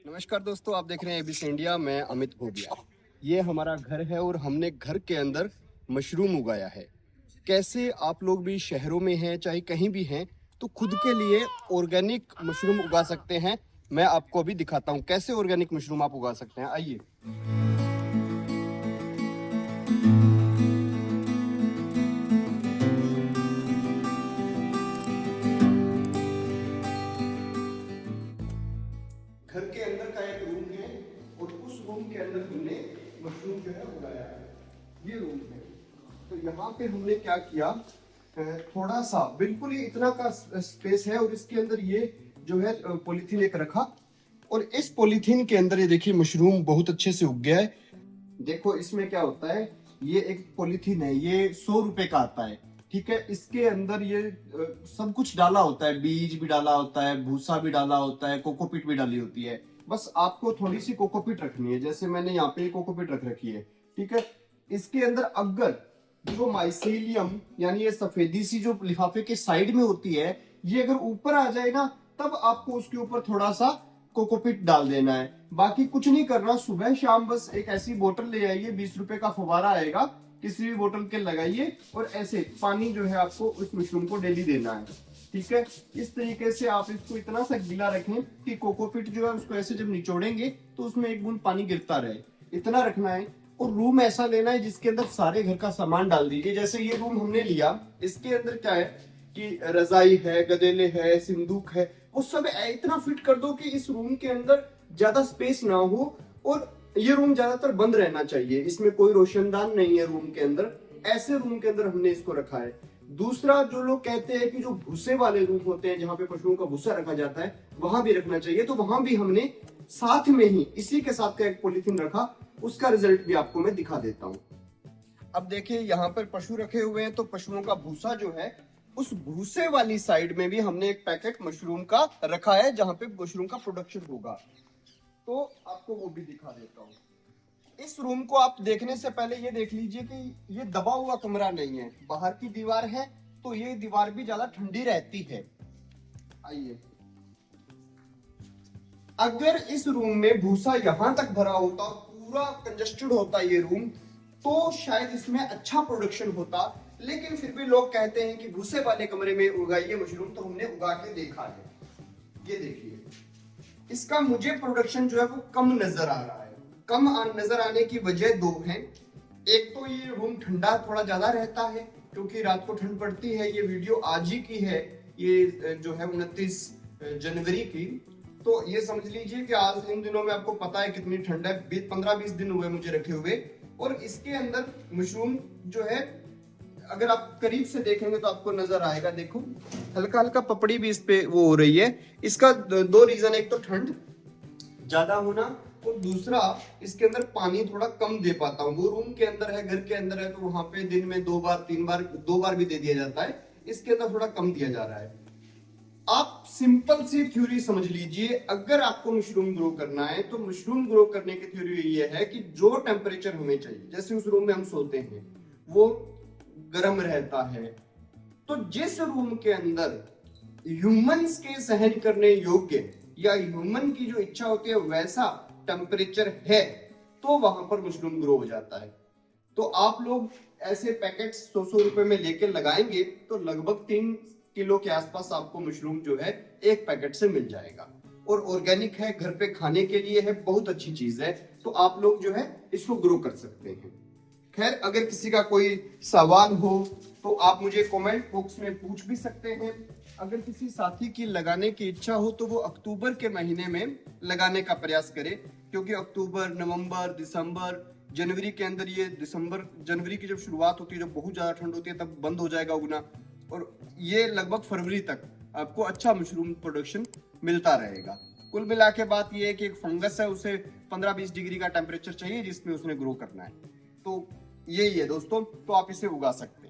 नमस्कार दोस्तों, आप देख रहे हैं एबीसी इंडिया। मैं अमित भोबिया। ये हमारा घर है और हमने घर के अंदर मशरूम उगाया है। कैसे आप लोग भी शहरों में हैं चाहे कहीं भी हैं तो खुद के लिए ऑर्गेनिक मशरूम उगा सकते हैं। मैं आपको अभी दिखाता हूँ कैसे ऑर्गेनिक मशरूम आप उगा सकते हैं। आइए। घर के अंदर का एक रूम है और उस रूम के अंदर हमने मशरूम जो है उगाया है। ये रूम है। तो यहाँ पे हमने क्या किया, थोड़ा सा बिल्कुल ही इतना का स्पेस है और इसके अंदर ये जो है पॉलीथीन एक रखा और इस पॉलीथीन के अंदर ये देखिए मशरूम बहुत अच्छे से उग गया है। देखो इसमें क्या होता है, ये एक पॉलीथीन है, ये 100 रुपए का आता है। ठीक है, इसके अंदर ये सब कुछ डाला होता है, बीज भी डाला होता है, भूसा भी डाला होता है, कोकोपीट भी डाली होती है। बस आपको थोड़ी सी कोकोपीट रखनी है, जैसे मैंने यहाँ पे कोकोपीट रख रखी है। ठीक है, इसके अंदर अगर जो माइसीलियम यानी ये सफेदी सी जो लिफाफे के साइड में होती है, ये अगर ऊपर आ जाए ना, तब आपको उसके ऊपर थोड़ा सा कोकोपीट डाल देना है। बाकी कुछ नहीं करना, सुबह शाम बस एक ऐसी बोतल ले आइए, 20 रुपए का फव्वारा आएगा, किसी भी बोतल के लगाइए और ऐसे पानी जो है आपको उस मशरूम को डेली देना है। ठीक है, इस तरीके से आप इसको इतना सा गीला रखें कि कोकोपीट जो है उसको ऐसे जब निचोड़ेंगे तो उसमें एक बूंद पानी गिरता रहे, इतना रखना है। और रूम ऐसा लेना है जिसके अंदर सारे घर का सामान डाल दीजिए। जैसे ये रूम हमने लिया, इसके अंदर क्या है कि रजाई है, गदेले है, सिंदूक है, वो सब इतना फिट कर दो कि इस रूम के अंदर ज्यादा स्पेस ना हो और ये रूम ज्यादातर बंद रहना चाहिए। इसमें कोई रोशनदान नहीं है रूम के अंदर, ऐसे रूम के अंदर हमने इसको रखा है। दूसरा, जो लोग कहते हैं कि जो भूसे वाले रूम होते हैं जहां पे पशुओं का भूसा रखा जाता है, वहां भी रखना चाहिए, तो वहां भी हमने साथ में ही इसी के साथ का एक पॉलीथीन रखा। उसका रिजल्ट भी आपको मैं दिखा देता हूँ। अब देखिए यहाँ पर पशु रखे हुए हैं, तो पशुओं का भूसा जो है उस भूसे वाली साइड में भी हमने एक पैकेट मशरूम का रखा है जहां पे मशरूम का प्रोडक्शन होगा। तो आपको वो भी दिखा देता हूँ। इस रूम को आप देखने से पहले ये देख लीजिए कि ये दबा हुआ कमरा नहीं है, बाहर की दीवार है, तो ये दीवार भी ज्यादा ठंडी रहती है। आइए, अगर इस रूम में भूसा यहां तक भरा होता, पूरा कंजस्टेड होता ये रूम, तो शायद इसमें अच्छा प्रोडक्शन होता। लेकिन फिर भी लोग कहते हैं कि भूसे वाले कमरे में उगाइए मशरूम, तो हमने उगा के देखा है। ये देखिए, इसका मुझे प्रोडक्शन जो है वो कम नजर आ रहा है। कम नजर आने की वजह दो हैं। एक तो ये रूम ठंडा थोड़ा ज्यादा रहता है क्योंकि रात को ठंड पड़ती है। ये वीडियो आज ही की है, ये जो है 29 जनवरी की। तो ये समझ लीजिए कि आज इन दिनों में आपको पता है कितनी ठंड है। 15-20 दिन हुए मुझे रखे हुए, और इसके अंदर मशरूम जो है अगर आप करीब से देखेंगे तो आपको नजर आएगा। देखो हल्का हल्का पपड़ी भी इस पे वो हो रही है। इसका दो रीजन, एक तो ठंड ज्यादा होना और दूसरा इसके अंदर पानी थोड़ा कम दे पाता हूँ। वो रूम के अंदर है, घर के अंदर है, तो वहां पे दिन में 2 बार 3 बार 2 बार भी दे दिया जाता है। इसके अंदर थोड़ा कम दिया जा रहा है। आप सिंपल सी थ्योरी समझ लीजिए, अगर आपको मशरूम ग्रो करना है तो मशरूम ग्रो करने की थ्योरी ये है कि जो टेम्परेचर हमें चाहिए, जैसे उस रूम में हम सोते हैं वो गर्म रहता है, तो जिस रूम के अंदर ह्यूमंस के सहन करने योग्य या ह्यूमन की जो इच्छा होती है वैसा टेम्परेचर है, तो वहां पर मशरूम ग्रो हो जाता है। तो आप लोग ऐसे पैकेट्स 100 रुपए में लेके लगाएंगे तो लगभग 3 किलो के आसपास आपको मशरूम जो है एक पैकेट से मिल जाएगा। और ऑर्गेनिक है, घर पे खाने के लिए है, बहुत अच्छी चीज है। तो आप लोग जो है इसको ग्रो कर सकते हैं। खैर, अगर किसी का कोई सवाल हो तो आप मुझे कमेंट बॉक्स में पूछ भी सकते हैं। अगर किसी साथी की लगाने की इच्छा हो तो वो अक्टूबर के महीने में लगाने का प्रयास करे, क्योंकि अक्टूबर, नवंबर, दिसंबर, जनवरी के अंदर, ये दिसंबर जनवरी की जब शुरुआत होती है, जब बहुत ज्यादा ठंड होती है, तब बंद हो जाएगा उगना, और ये लगभग फरवरी तक आपको अच्छा मशरूम प्रोडक्शन मिलता रहेगा। कुल मिला के बात ये है कि एक फंगस है, उसे 15-20 डिग्री का टेम्परेचर चाहिए जिसमें उसने ग्रो करना है। तो यही है दोस्तों, तो आप इसे उगा सकते हैं।